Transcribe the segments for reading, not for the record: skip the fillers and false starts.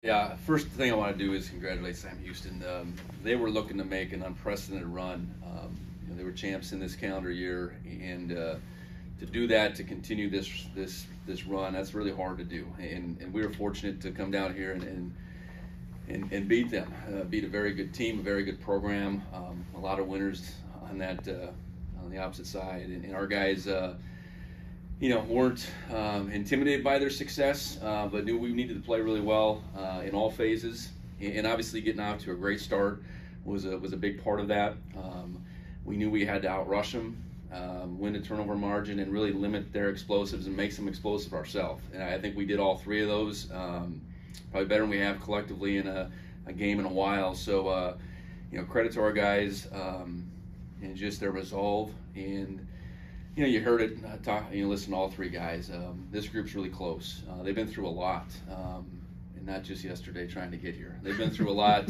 Yeah, first thing I want to do is congratulate Sam Houston. They were looking to make an unprecedented run. They were champs in this calendar year, and to do that, to continue this run, that's really hard to do. And we were fortunate to come down here and beat them, beat a very good team, a very good program, a lot of winners on that on the opposite side, and our guys. Weren't intimidated by their success, but knew we needed to play really well in all phases. And obviously, getting off to a great start was a big part of that. We knew we had to outrush them, win the turnover margin, and really limit their explosives and make some explosive ourselves. And I think we did all three of those, probably better than we have collectively in a game in a while. So, credit to our guys and just their resolve. And you heard it, listen to all three guys. This group's really close. They've been through a lot, and not just yesterday trying to get here. They've been through a lot.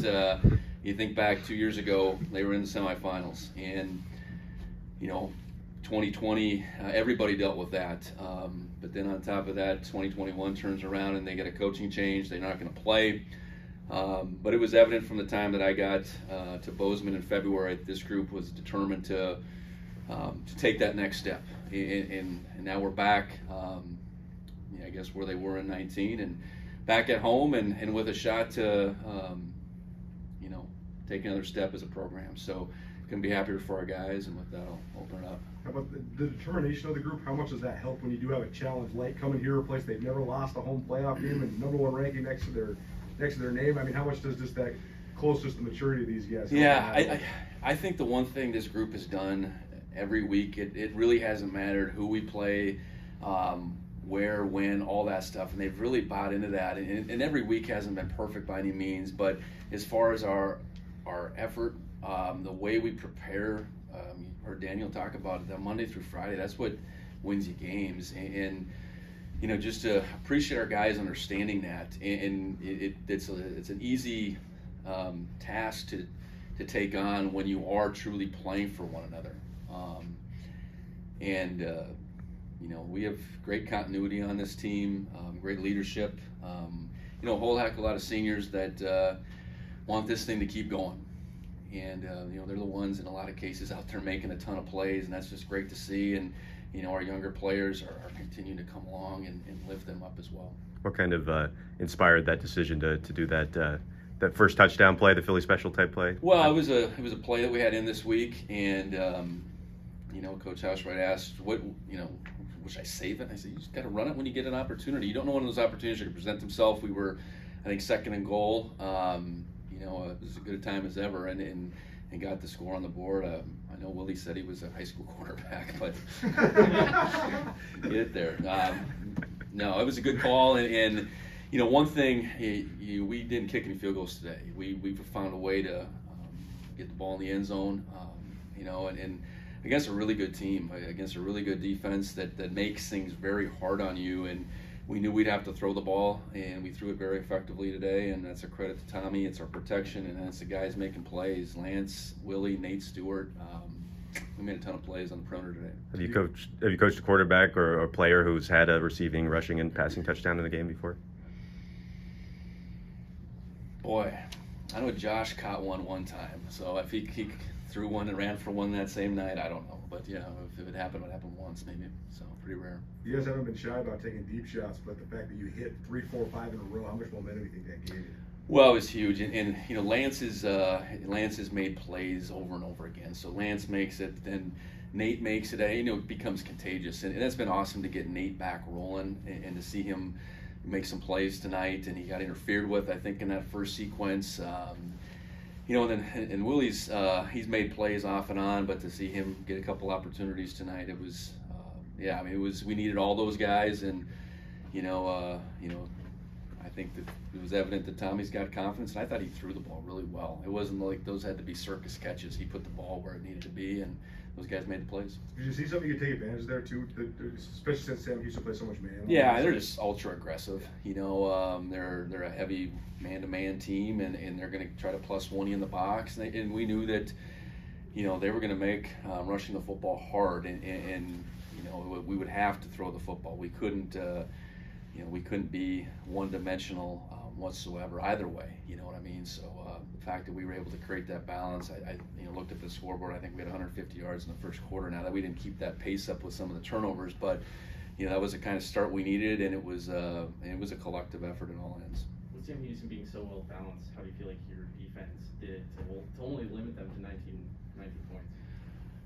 You think back 2 years ago, they were in the semifinals, and 2020, everybody dealt with that. But then on top of that, 2021 turns around and they get a coaching change. They're not going to play. But it was evident from the time that I got to Bozeman in February that this group was determined to take that next step, and now we're back. I guess where they were in 19, and back at home, and with a shot to, take another step as a program. So, couldn't be happier for our guys, and with that, I'll open it up. How about the determination of the group? How much does that help when you do have a challenge like coming here, a place they've never lost a home playoff game and #1 ranking next to their name? I mean, how much does just that closest to maturity of these guys? Yeah, I think the one thing this group has done every week, it really hasn't mattered who we play, where, when, all that stuff, and they've really bought into that. And every week hasn't been perfect by any means, but as far as our effort, the way we prepare, you heard Daniel talk about it, that Monday through Friday, that's what wins you games. And just to appreciate our guys understanding that, and it's an easy task to take on when you are truly playing for one another. We have great continuity on this team, great leadership, a whole heck of a lot of seniors that want this thing to keep going. And, they're the ones in a lot of cases out there making a ton of plays, and that's just great to see. And, our younger players are continuing to come along and lift them up as well. What kind of inspired that decision to do that first touchdown play, the Philly special type play? Well, it was a play that we had in this week, and Coach Housewright asked, should I save it? And I said, you just got to run it when you get an opportunity. You don't know when those opportunities are going to present themselves. We were, I think, second and goal. It was as good a time as ever, and got the score on the board. I know Willie said he was a high school quarterback, but get it there. No, it was a good call, and one thing, we didn't kick any field goals today. We found a way to get the ball in the end zone, and against a really good team, against a really good defense that makes things very hard on you. And we knew we'd have to throw the ball, and we threw it very effectively today, and that's a credit to Tommy. It's our protection, and that's the guys making plays. Lance, Willie, Nate Stewart. We made a ton of plays on the perimeter today. Have you coached a quarterback or a player who's had a receiving, rushing, and passing touchdown in the game before? Boy, I know Josh caught one time. So if he threw one and ran for one that same night, I don't know. But if it happened, it happened once maybe. So pretty rare. You guys haven't been shy about taking deep shots, but the fact that you hit 3, 4, 5 in a row, how much momentum do you think that gave you? Well, it was huge, and Lance has made plays over and over again. So Lance makes it, then Nate makes it. It becomes contagious, and that's been awesome to get Nate back rolling and to see him make some plays tonight. And he got interfered with, I think, in that first sequence. And Willie's he's made plays off and on, but to see him get a couple opportunities tonight, it was we needed all those guys, and I think that it was evident that Tommy's got confidence, and I thought he threw the ball really well. It wasn't like those had to be circus catches. He put the ball where it needed to be, and those guys made the plays. Did you see something you could take advantage of there too, especially since Sam used to play so much man? Yeah, they're just ultra aggressive. They're a heavy man-to-man team, and they're going to try to +1 you in the box. And we knew that, they were going to make rushing the football hard, and we would have to throw the football. We couldn't be one-dimensional whatsoever either way. You know what I mean? So the fact that we were able to create that balance, I looked at the scoreboard. I think we had 150 yards in the first quarter. Now that we didn't keep that pace up with some of the turnovers, but that was the kind of start we needed, and it was a collective effort at all ends. With Sam Houston being so well balanced, how do you feel like your defense did to only limit them to 19 points?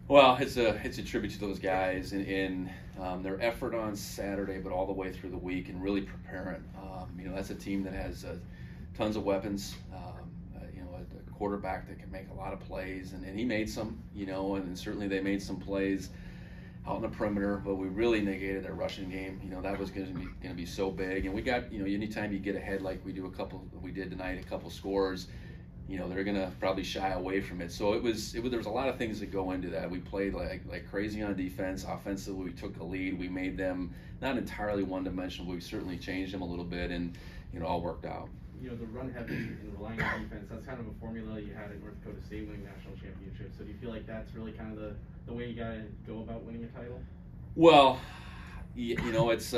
Well, it's a tribute to those guys in their effort on Saturday, but all the way through the week, and really preparing. That's a team that has tons of weapons. A quarterback that can make a lot of plays, and he made some. And certainly they made some plays out in the perimeter, but we really negated their rushing game. That was going to be so big, and we got anytime you get ahead like we did tonight, a couple scores. They're gonna probably shy away from it. So there was a lot of things that go into that. We played like crazy on defense. Offensively, we took the lead. We made them not entirely one-dimensional, but we certainly changed them a little bit, and all worked out. The run heavy and relying on defense, that's kind of a formula you had at North Dakota State winning national championship. So do you feel like that's really kind of the way you gotta go about winning a title? Well, it's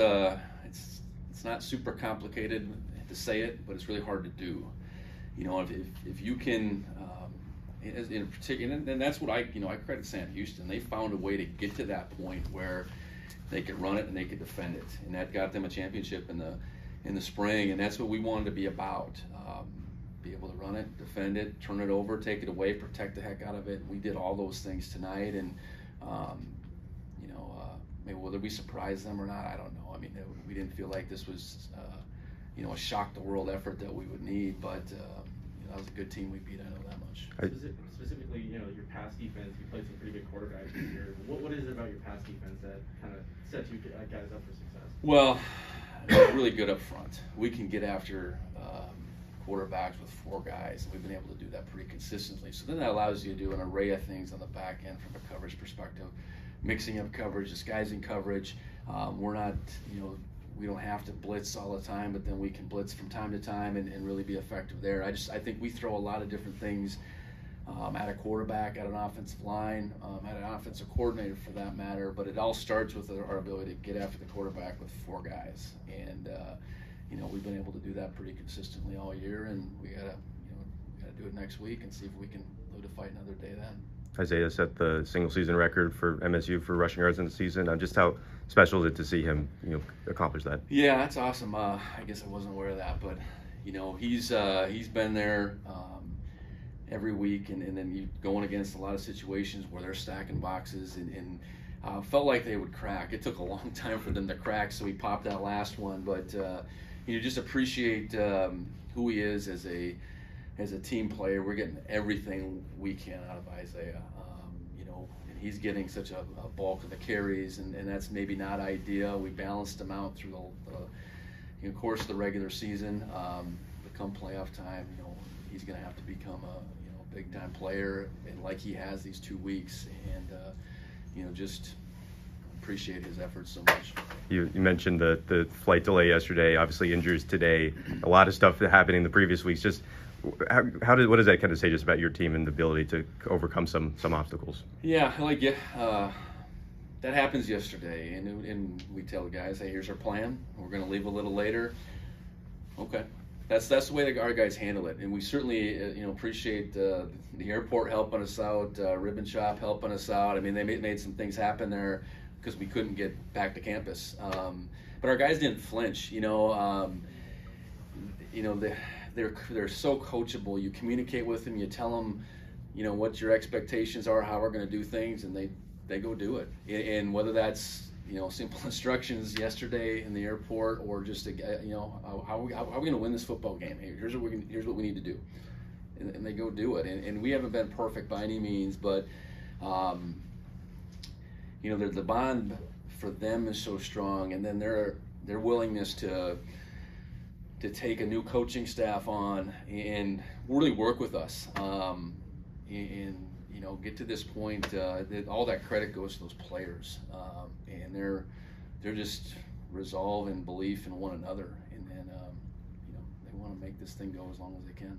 not super complicated to say it, but it's really hard to do. If you can, in particular, and that's what I credit Sam Houston. They found a way to get to that point where they could run it and they could defend it, and that got them a championship in the spring. And that's what we wanted to be about: be able to run it, defend it, turn it over, take it away, protect the heck out of it. We did all those things tonight, and maybe whether we surprised them or not, I don't know. I mean, we didn't feel like this was a shock the world effort that we would need, but that was a good team we beat. I know that much. Specifically, your pass defense. You played some pretty good quarterbacks this year. What is it about your pass defense that kind of sets you guys up for success? Well, we're really good up front. We can get after quarterbacks with 4 guys, and we've been able to do that pretty consistently. So then that allows you to do an array of things on the back end from a coverage perspective, mixing up coverage, disguising coverage. We're not, we don't have to blitz all the time, but then we can blitz from time to time and really be effective there. I think we throw a lot of different things at a quarterback, at an offensive line, at an offensive coordinator for that matter, but it all starts with our ability to get after the quarterback with 4 guys. And we've been able to do that pretty consistently all year, and we gotta do it next week and see if we can live to fight another day then. Isaiah set the single season record for MSU for rushing yards in the season. Just how special is it to see him, accomplish that? Yeah, that's awesome. I guess I wasn't aware of that, but he's been there every week, and then you going against a lot of situations where they're stacking boxes, and felt like they would crack. It took a long time for them to crack, so he popped that last one. But just appreciate who he is as a team player. We're getting everything we can out of Isaiah. And he's getting such a bulk of the carries, and that's maybe not ideal. We balanced him out through the course of the regular season. But come playoff time, he's going to have to become a big time player, and like he has these 2 weeks, and just appreciate his efforts so much. You mentioned the flight delay yesterday, obviously injuries today, a lot of stuff that happened in the previous weeks. Just what does that kind of say just about your team and the ability to overcome some obstacles? Yeah, that happens yesterday, and we tell the guys, hey, here's our plan. We're going to leave a little later. Okay. That's the way our guys handle it, and we certainly appreciate the airport helping us out, Ribbon Shop helping us out. I mean, they made some things happen there because we couldn't get back to campus, but our guys didn't flinch. They're so coachable. You communicate with them, you tell them, what your expectations are, how we're going to do things, and they go do it. And whether that's simple instructions yesterday in the airport, or just how are we going to win this football game? Hey, here's what we need to do, and they go do it. And we haven't been perfect by any means, but the bond for them is so strong, and then their willingness to take a new coaching staff on and really work with us, and get to this point. All that credit goes to those players, and they're just resolve and belief in one another, and they want to make this thing go as long as they can.